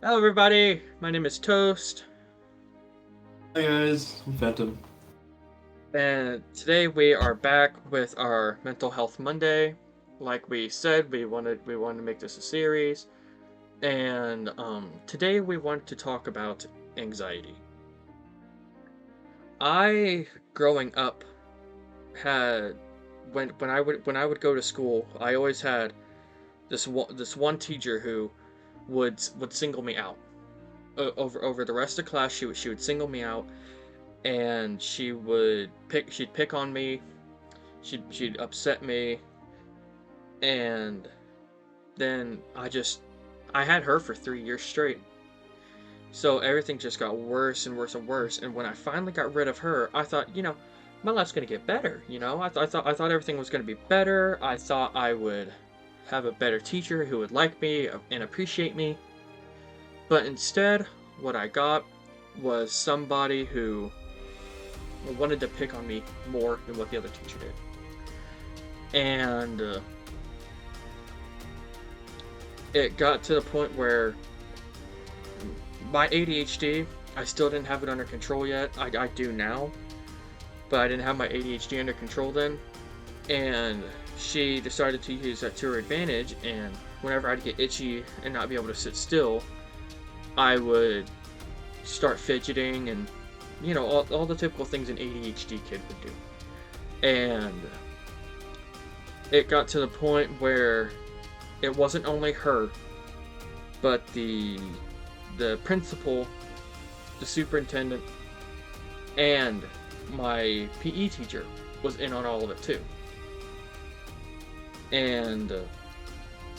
Hello, everybody. My name is Toast, Hi guys, I'm Phantom. and today we are back with our Mental Health Monday. Like we said, we wanted to make this a series, and today we want to talk about anxiety. I, growing up, had when I would go to school, I always had this one teacher who would single me out over the rest of class. She would single me out, and she'd pick on me, she'd upset me, and then I had her for 3 years straight. So everything just got worse and worse and worse. And when I finally got rid of her, I thought, my life's gonna get better. I thought everything was gonna be better. I thought I would have a better teacher who would like me and appreciate me. But instead, what I got was somebody who wanted to pick on me more than what the other teacher did. And it got to the point where my ADHD, I still didn't have it under control yet. I do now, but I didn't have my ADHD under control then. And she decided to use that to her advantage, and whenever I'd get itchy and not be able to sit still, I would start fidgeting and, all the typical things an ADHD kid would do. And it got to the point where it wasn't only her, but the principal, the superintendent, and my PE teacher was in on all of it too. And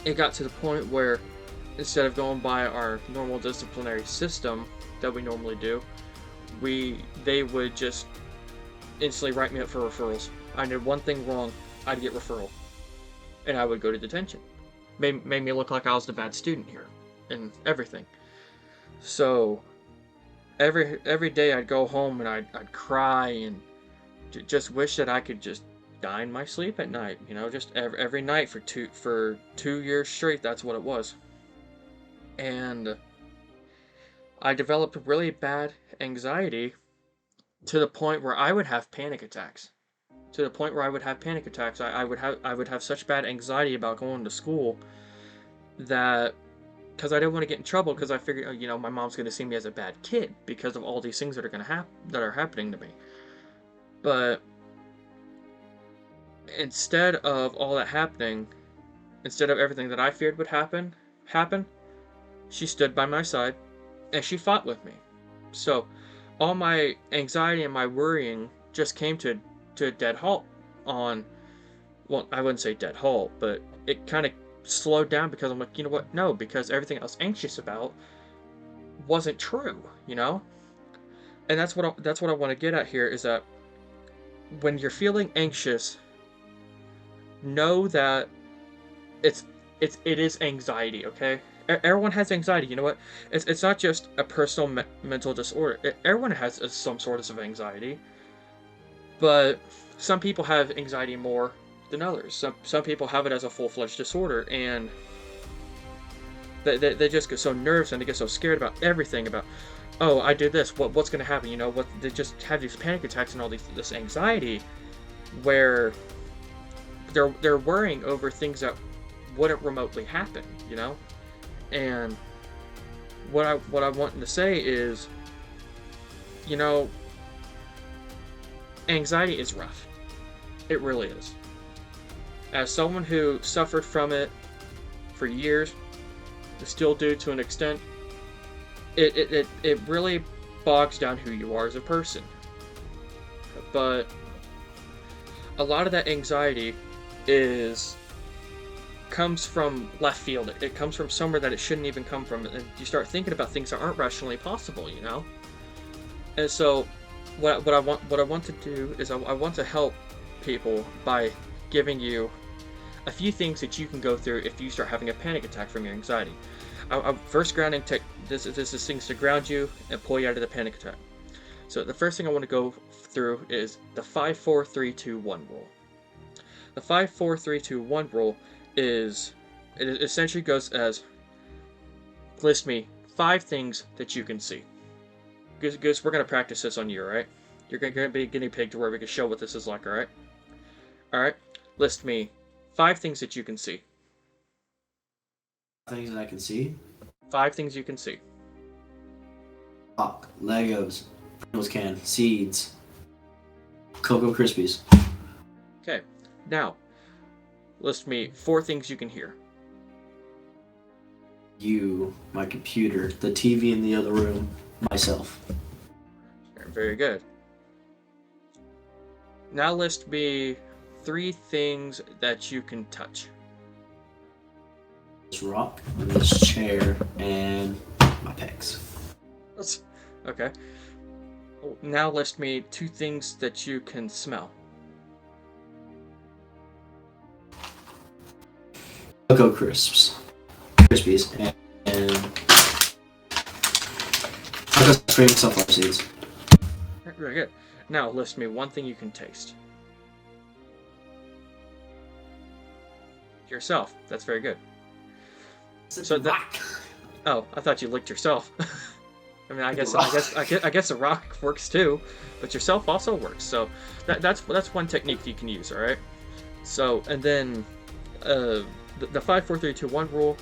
it got to the point where instead of going by our normal disciplinary system that we normally do, they would just instantly write me up for referrals. I did one thing wrong, I'd get referral, and I would go to detention. Made me look like I was the bad student here, and everything. So every day I'd go home and I'd cry and just wish that I could just die in my sleep at night. Just every night for 2 years straight. That's what it was. And I developed really bad anxiety to the point where I would have panic attacks. To the point where I would have panic attacks. I would have such bad anxiety about going to school that because I didn't want to get in trouble because I figured, my mom's going to see me as a bad kid because of all these things that are going to that are happening to me. But instead of all that happening, instead of everything that I feared would happen, she stood by my side and she fought with me. So all my anxiety and my worrying just came to a dead halt on, well, I wouldn't say dead halt, but it kind of slowed down because I'm like, you know what? No, because everything I was anxious about wasn't true, And that's what I want to get at here is that when you're feeling anxious, know that it's it is anxiety, okay? Everyone has anxiety. You know what? It's not just a personal mental disorder. Everyone has some sort of anxiety, but some people have anxiety more than others. Some people have it as a full-fledged disorder, and they just get so nervous and they get so scared about everything. About, oh, I did this. What's going to happen? What? They just have these panic attacks and all this anxiety, where they're worrying over things that wouldn't remotely happen. And what I want to say is, you know, anxiety is rough. It really is. As someone who suffered from it for years, still do to an extent, it really bogs down who you are as a person. But a lot of that anxiety comes from left field. It comes from somewhere that it shouldn't even come from, and you start thinking about things that aren't rationally possible. And so, what I want to do is I want to help people by giving you a few things that you can go through if you start having a panic attack from your anxiety. First grounding tech. This is things to ground you and pull you out of the panic attack. So the first thing I want to go through is the 5-4-3-2-1 rule. The 5-4-3-2-1 rule it essentially goes as, list me 5 things that you can see. Goose, we're going to practice this on you, alright? You're going to be a guinea pig to where we can show what this is like, alright? Alright? List me 5 things that you can see. Things that I can see. 5 things you can see. Rock, Legos, Pringles can, seeds, Cocoa Krispies. Okay. Now, list me 4 things you can hear. You, my computer, the TV in the other room, myself. Very good. Now list me 3 things that you can touch. This rock, and this chair, and my pecs. Okay. Now list me 2 things that you can smell. Cocoa Krispies, and Cocoa cream sunflower seeds. Very good. Now list me 1 thing you can taste. Yourself. That's very good. So that. Oh, I thought you licked yourself. I mean, I guess a rock works too, but yourself also works. So that's one technique you can use. All right. So and then the 5, 4, 3, 2, 1 rule.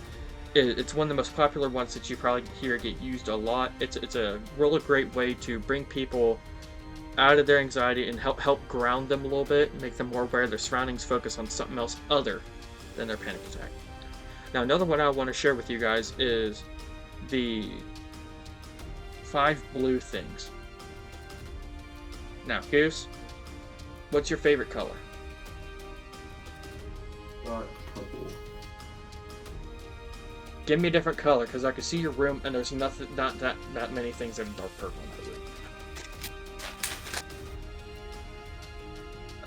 It's one of the most popular ones that you probably hear get used a lot. It's a really great way to bring people out of their anxiety and help ground them a little bit, make them more aware of their surroundings, focus on something else other than their panic attack. Now, another one I want to share with you guys is the 5 blue things. Now, Goose, what's your favorite color? Dark purple. Give me a different color, because I can see your room, and there's not that many things that are dark purple in my room.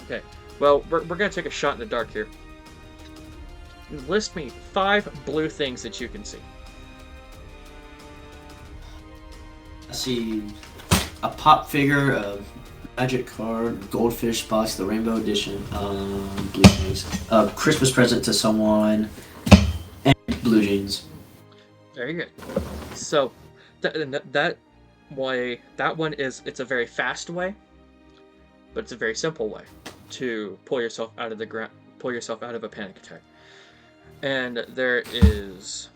Okay, well, we're going to take a shot in the dark here. List me 5 blue things that you can see. I see a pop figure, a magic card, goldfish box, the rainbow edition, blue jeans, a Christmas present to someone, and blue jeans. Very good. So that one is, it's a very fast way, but it's a very simple way to pull yourself out of a panic attack. And there's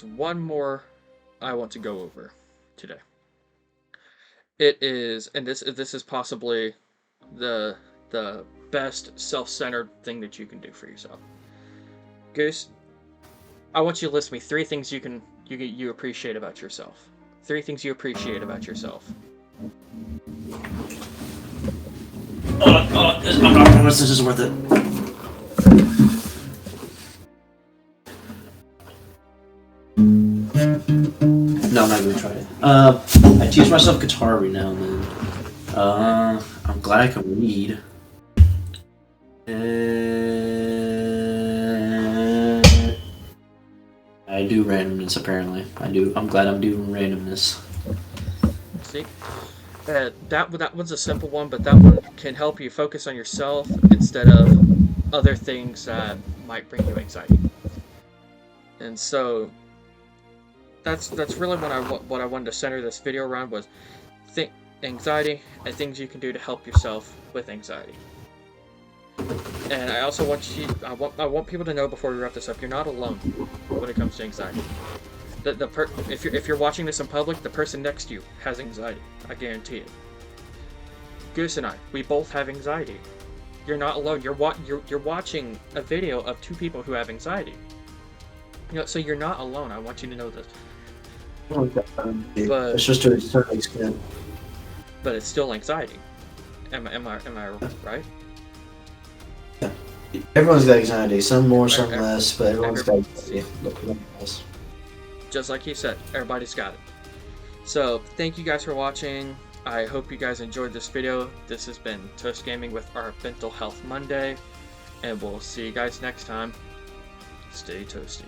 one more I want to go over today. It is, and this is possibly the best self-centered thing that you can do for yourself. Goose, I want you to list me 3 things you appreciate about yourself. 3 things you appreciate about yourself. I'm not promised this is worth it. No, I'm not gonna try it. I teach myself guitar every now and then. I'm glad I can read. I do randomness apparently. I'm glad I'm doing randomness. See? That one's a simple one, but that one can help you focus on yourself instead of other things that might bring you anxiety. And so that's really what I wanted to center this video around, was anxiety and things you can do to help yourself with anxiety. And I also I want people to know before we wrap this up, you're not alone when it comes to anxiety. If you're watching this in public, the person next to you has anxiety. I guarantee it. Goose and I, we both have anxiety. You're not alone. You're watching a video of 2 people who have anxiety. So you're not alone. I want you to know this. But it's just a certain extent. But it's still anxiety. Am I right? Everyone's got anxiety. Some more, some less, but everyone's got anxiety. Just like he said, everybody's got it. So thank you guys for watching. I hope you guys enjoyed this video. This has been Toast Gaming with our Mental Health Monday, and we'll see you guys next time. Stay toasty.